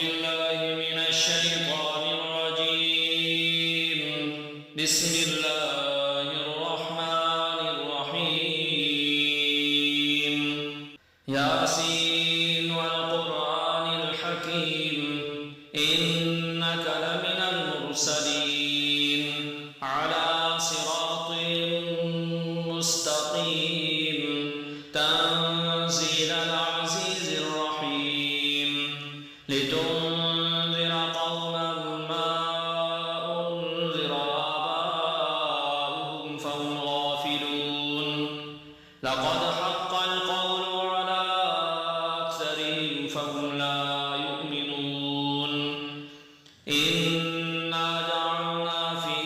بالله من الشيطان الرجيم. بسم الله الرحمن الرحيم. ياسين والقرآن الحكيم إنك لمن المرسلين على صراط مستقيم تنزيل العزيز الرحيم لتنذر قوما ما أنذر آباؤهم فهم غافلون لقد حق القول على أكثرهم فهم لا يؤمنون إنا جعلنا في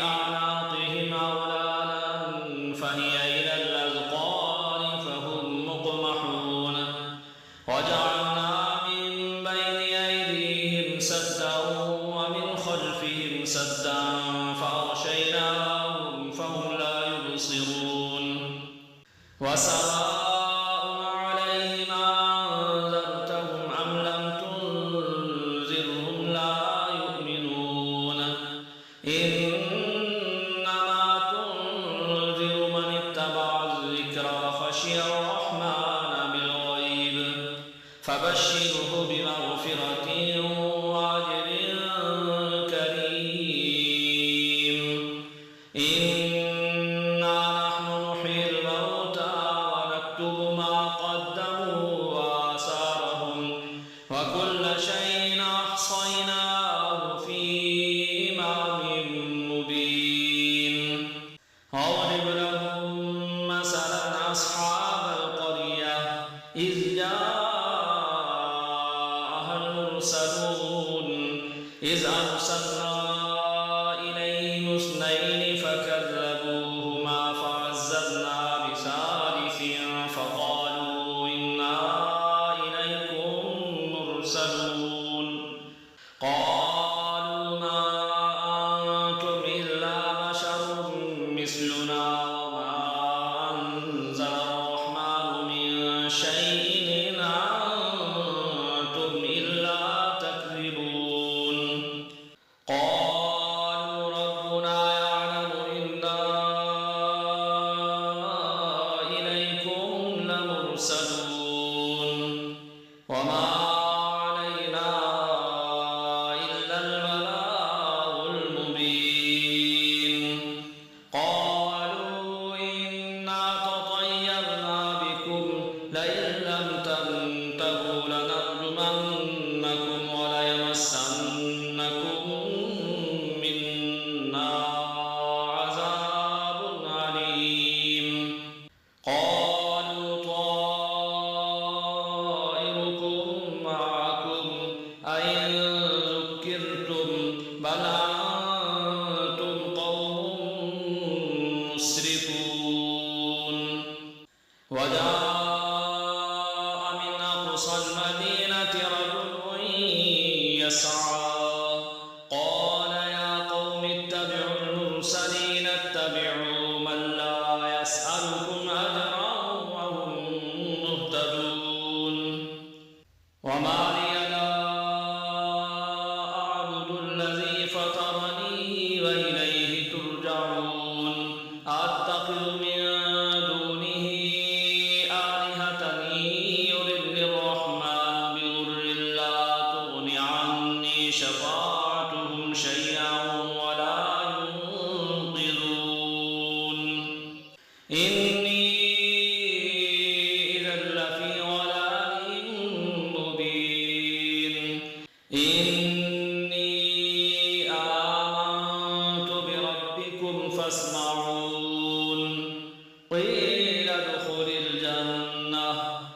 أعناقهم أغلالا فهي إلى الأذقان فهم مقمحون وجعلنا من بين أيديهم سدا ومن خلفهم سدا فأغشيناهم فهم لا يبصرون وسواء عليهم أنذرتهم أم لم تنذرهم لا يؤمنون إنما تنذر من اتبع الذكر وخشي الرحمن بالغيب فبشره بمغفرة وأجر كريم. إنا نحن نحيي الموتى ونكتب ما قدموا وآثارهم وكل شيء أحصيناه في إمام مبين. واضرب لهم مثلا أصحاب القرية إذ جاءها المرسلون إذ أرسلنا إليهم اثنين فكذبوهما فعززنا بثالث فقالوا إنا إليكم مرسلون قالوا ما أنتم إلا بشر مثلنا وما أنزل الرحمن من شيء إن أنتم إلا تكذبون قالوا ربنا يعلم إنا إليكم لمرسلون وما علينا إلا البلاغ المبين. قالوا إنا تطيرنا بكم لئن لم تنتهوا لنرجمنكم وليمسنكم منا عذاب أليم. قالوا طائركم معكم أئن ذكرتم بل أنتم قوم مسرفون. وجاء من أقصى المدينة رجل يسعى قال يا قوم اتبعوا المرسلين اتبعوا من لا يسألكم أجرا وهم مهتدون. وما لي لا أعبد الذي فطرني وإليه ترجعون أتخذ من دونه آلهة يردني الرحمن بضر لا تغن عني شفاعتهم شيئا ولا ينقذون. إني إذا لفي ضلال مبين. إني آمنت بربكم فاسمعون. قيل ادخل الجنة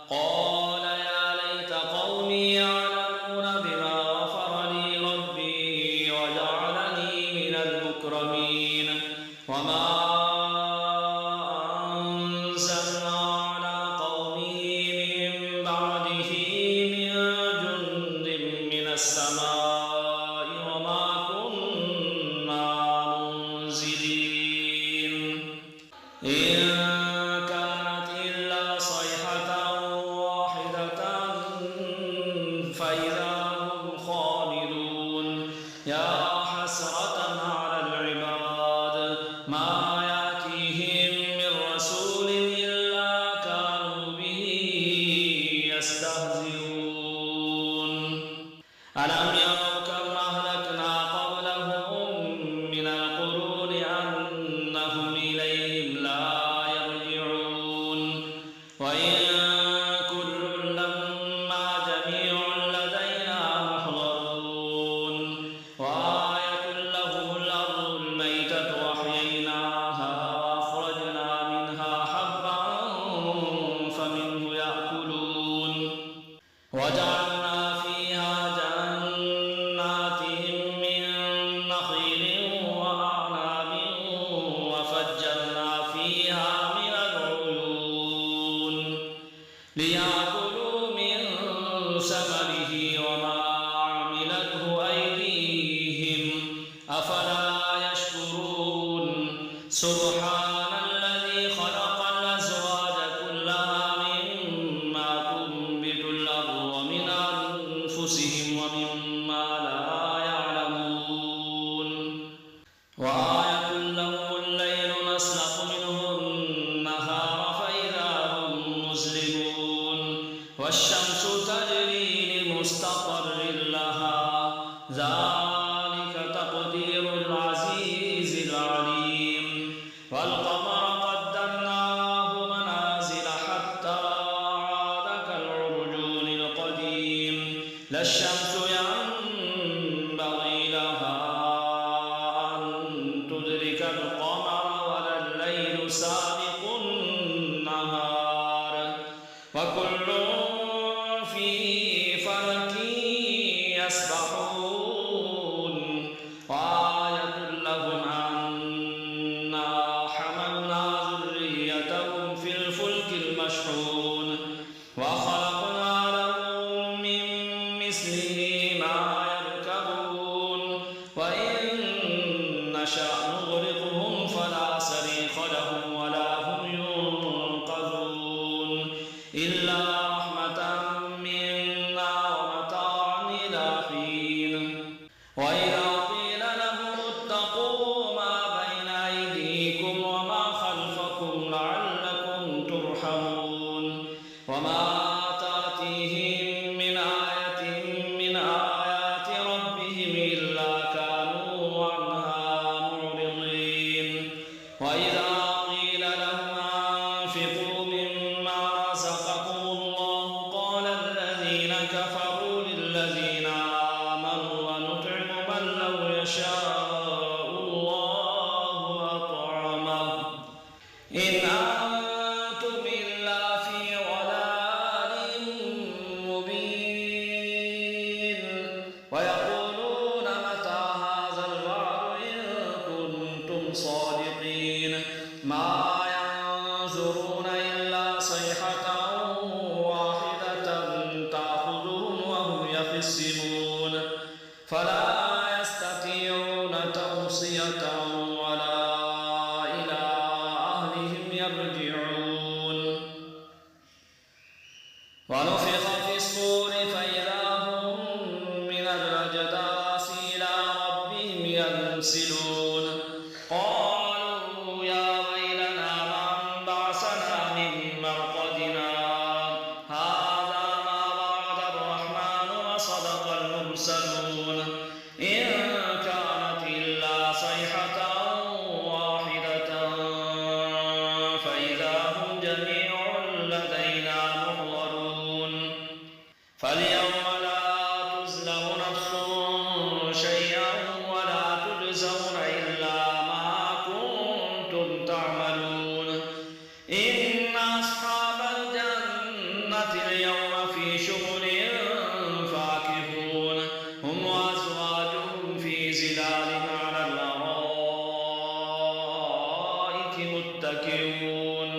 قال يا ليت قومي يعلمون بما غفر لي ربي وجعلني من المكرمين. وما أنزلنا على قومه من بعده من جند من السماء وما كنا منزلين. إن كانت إلا صيحة واحدة فإذا هم ألم يروا كم أهلكنا قبلهم من القرون أنهم إليهم لا يرجعون وإن كل لما جميع لدينا محضرون وآية لهم الأرض الميتة وأحييناها وأخرجنا منها حبا فمنه يأكلون وجعلنا فيها جنات من نخيل وأعناب وفجرنا فيها من العيون ليأكلوا من ثمره وما عملته أيديهم أفلا يشكرون سبحان الذي خلق الأزواج كلها مما تنبت الأرض ومن أنفسهم ومما لا يعلمون وآية لهم الليل نسلخ منه النهار فإذا هم مظلمون والشمس تجري لمستقر لها ذلك تقدير العزيز العليم والقمر قدرناه منازل حتى عاد كالعرجون القديم لا الشمس ينبغي لها أن تدرك القمر ولا الليل سابق النهار وكل في فلك يسبحون وآية لهم أنا حملنا ذريتهم في الفلك المشحون وخلقنا لهم من مثله ما يركبون وإن نشأ نغرقهم فلا صريخ لهم ولا هم ينقذون إلا رحمة منا ومتاعا إلى حين وإذا قيل لهم اتقوا ما بين أيديكم وما خلفكم لعلكم ترحمون وما تأتيهم من آية من آيات ربهم إلا كانوا عنها معرضين وإذا قيل لهم أنفقوا مما رزقكم الله قال الذين كفروا للذين آمنوا ونطعم من لو يشاء الله أطعمه إن أنتم إلا في ضلال مبين ويقولون متى هذا الوعد إن كنتم صادقين ما ينظرون إلا صيحة واحدة تأخذهم وهم يخصمون فلا يستطيعون توصية ولا إلى أهلهم يرجعون ونفخ في الصور فإذا هم من الأجداث إلى ربهم ينسلون قالوا يا ويلنا من بعثنا من مرقدنا هذا ما وعد الرحمن وصدق المرسلون إن كانت إلا صيحة واحدة فإذا هم جميع لدينا محضرون فاليوم لا تظلم نفس شيئا ولا تجزون إلا ما كنتم تعملون إن أصحاب الجنة اليوم في شغل فاكهون هم وأزواجهم في ظلال على الأرائك متكئون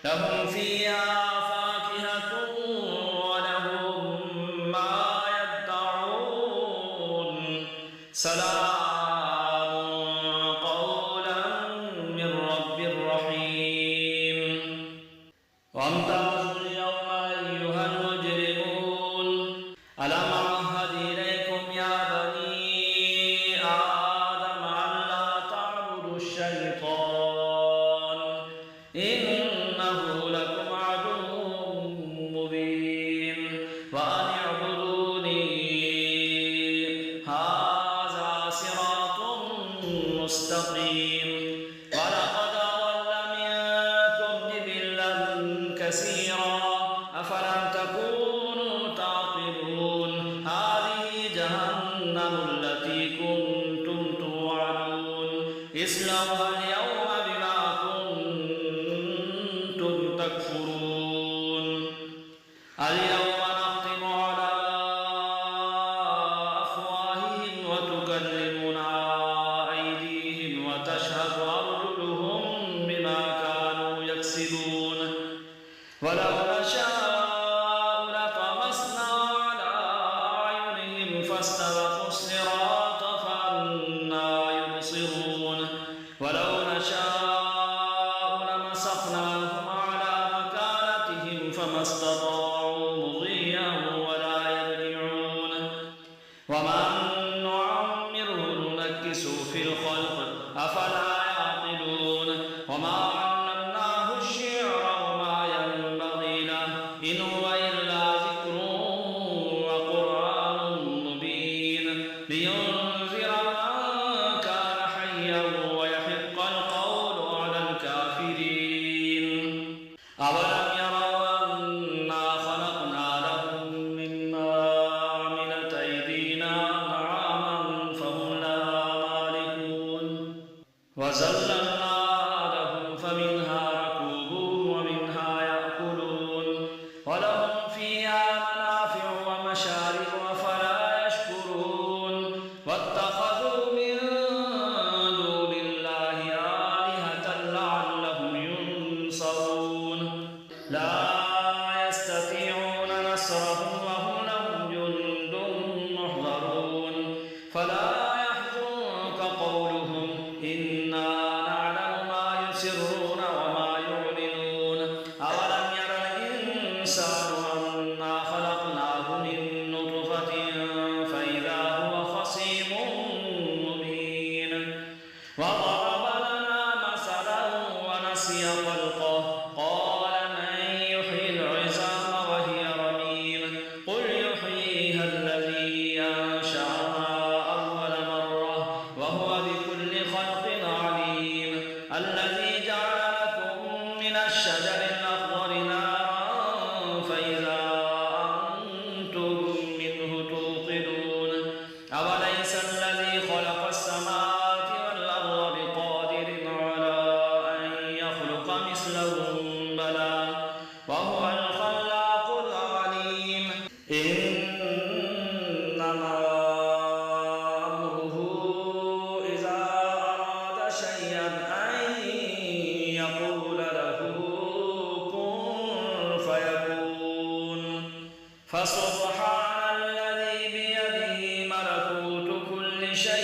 لهم فيها فاكهة ولهم ما يدعون سلام قولا من رب رحيم وامتازوا اليوم أيها المجرمون ألم أعهد إليكم يا بني آدم ألا تعبدوا الشيطان إنه لكم عدو مبين وأن اعبدوني فاستبقوا الصراط فأنى يبصرون ولو نشاء لمسخناهم على مكانتهم فما استطاعوا مضيا ولا يرجعون ومن نعمره ننكسه في الخلق أفلا يعقلون وما علمناه الشعر وما ينبغي له إن هو إلا ذكر وقرآن مبين لينذر من كان حيا ويحق القول على الكافرين أولم يروا أنا خلقنا لهم مما عملت أيدينا أنعاما فهم لها مالكون وزللناها لهم فمنها ركوبهم ومنها يأكلون ولهم فيها منافع ومشارب أفلا يشكرون واتخذوا من دون الله آلهة لعلهم ينصرون لا يستطيعون نصرهم وهم لهم جند محضرون فلا يحزنك قولهم إنا نعلم ما يسرون وما يعلنون أولم ير الإنسان أنا خلقناه من نطفة فإذا هو خصيم مبين وضرب لنا مثلا ونسي خلقه قال من يحيي العظام وهي رميم قل يحييها الذي أنشأها أول مرة وهو بكل خلق عليم الذي جعل لكم من الشجر الأخضر نارا فإذا أنتم منه توقدون أوليس الذي خلق السماوات والأرض بقادر على أن يخلق مثلهم بلى وهو الخلاق العليم إنما أمره إذا أراد شيئا أن يقول له كن فيكون فسبحان الذي بيده ملكوت كل شيء